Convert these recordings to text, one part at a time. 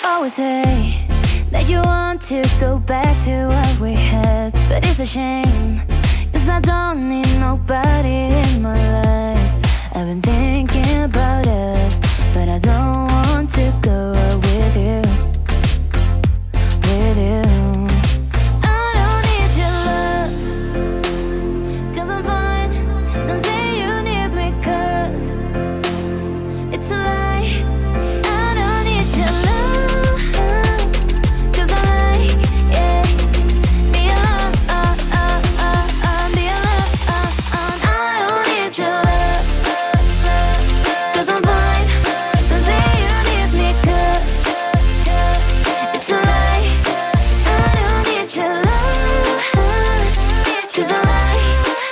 always say that you want to go back to what we had, but it's a shame, 'cause I don't need nobody in my life. I've been thinking about us, but I don't want to go out with you, with you. I don't need your love, 'cause I'm fine. Don't say you need me, 'cause it's a lie. I don't need your love, 'cause I like, yeah, be alone, be alone. I don't need your love, 'cause I'm fine. Don't say you need me, 'cause it's a lie. I don't need your love, 'cause I like,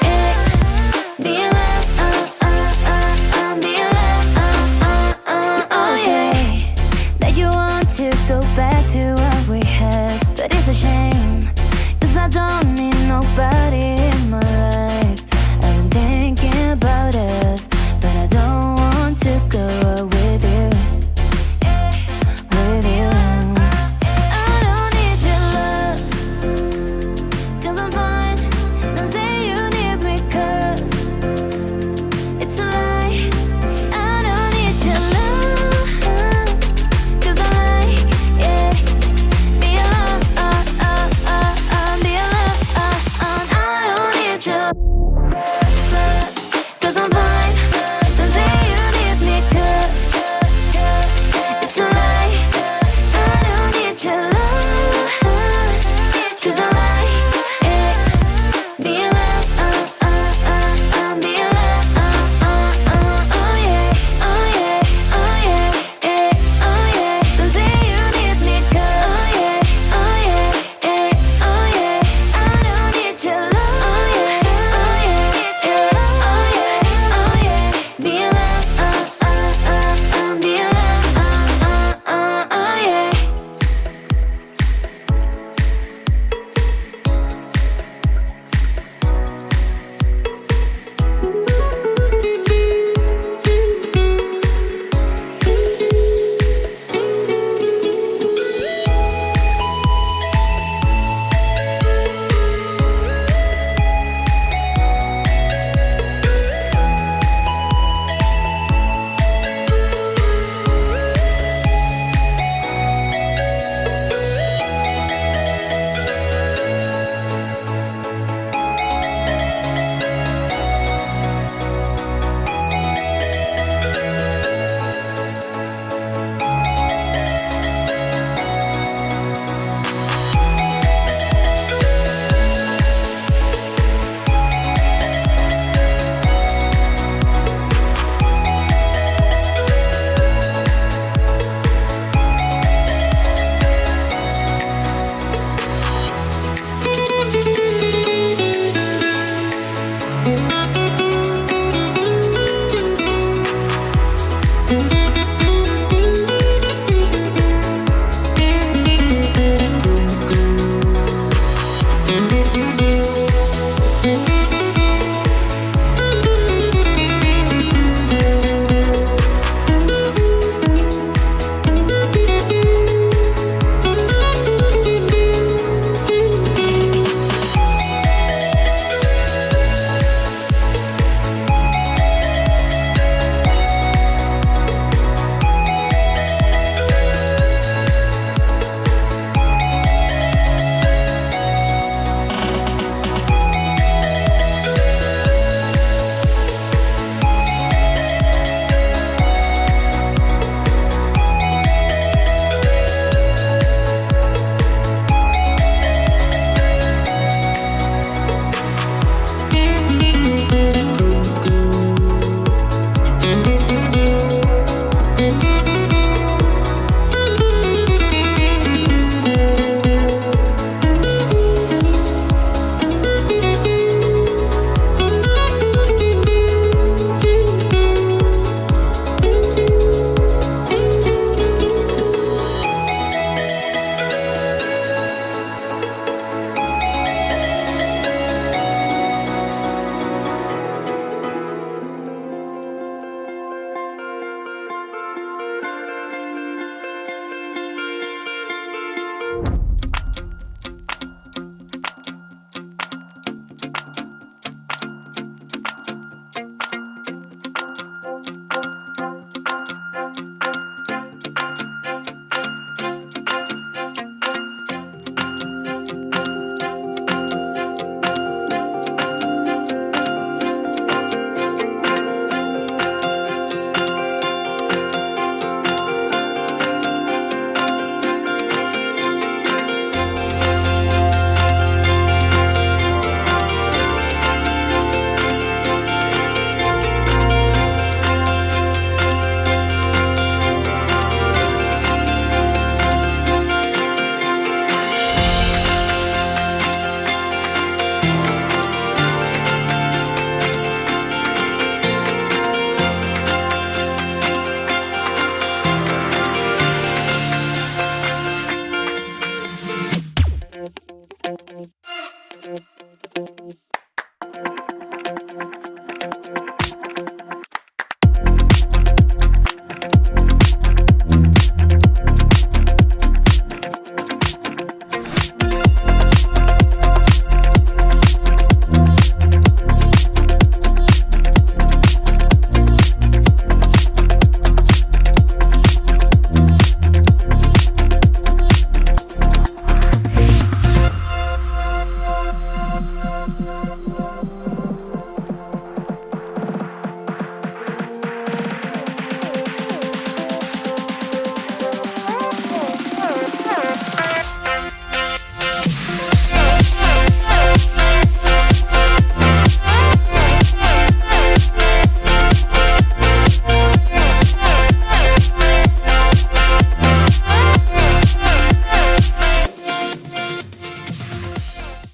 yeah, be alone, be alone. Oh yeah, that you want to go back to what we had, but it's a shame, 'cause I don't need nobody in my life. I've been thinking about us, but I don't want to go out with you, with you. I don't need your love, 'cause I'm fine. Don't say you need me, 'cause it's a lie. I don't need your love, 'cause I like, yeah, be alone, be alone. I don't need your love, 'cause I'm fine. Don't say you need me, 'cause it's a lie. I don't need your love, 'cause I like, yeah, be alone, be alone. Oh yeah, oh yeah, oh yeah, yeah, oh yeah. Don't say you need me, 'cause oh yeah, oh yeah, yeah, oh yeah. I don't need your love, oh yeah, oh yeah, yeah, oh yeah, oh yeah. Be alone, be alone, oh yeah.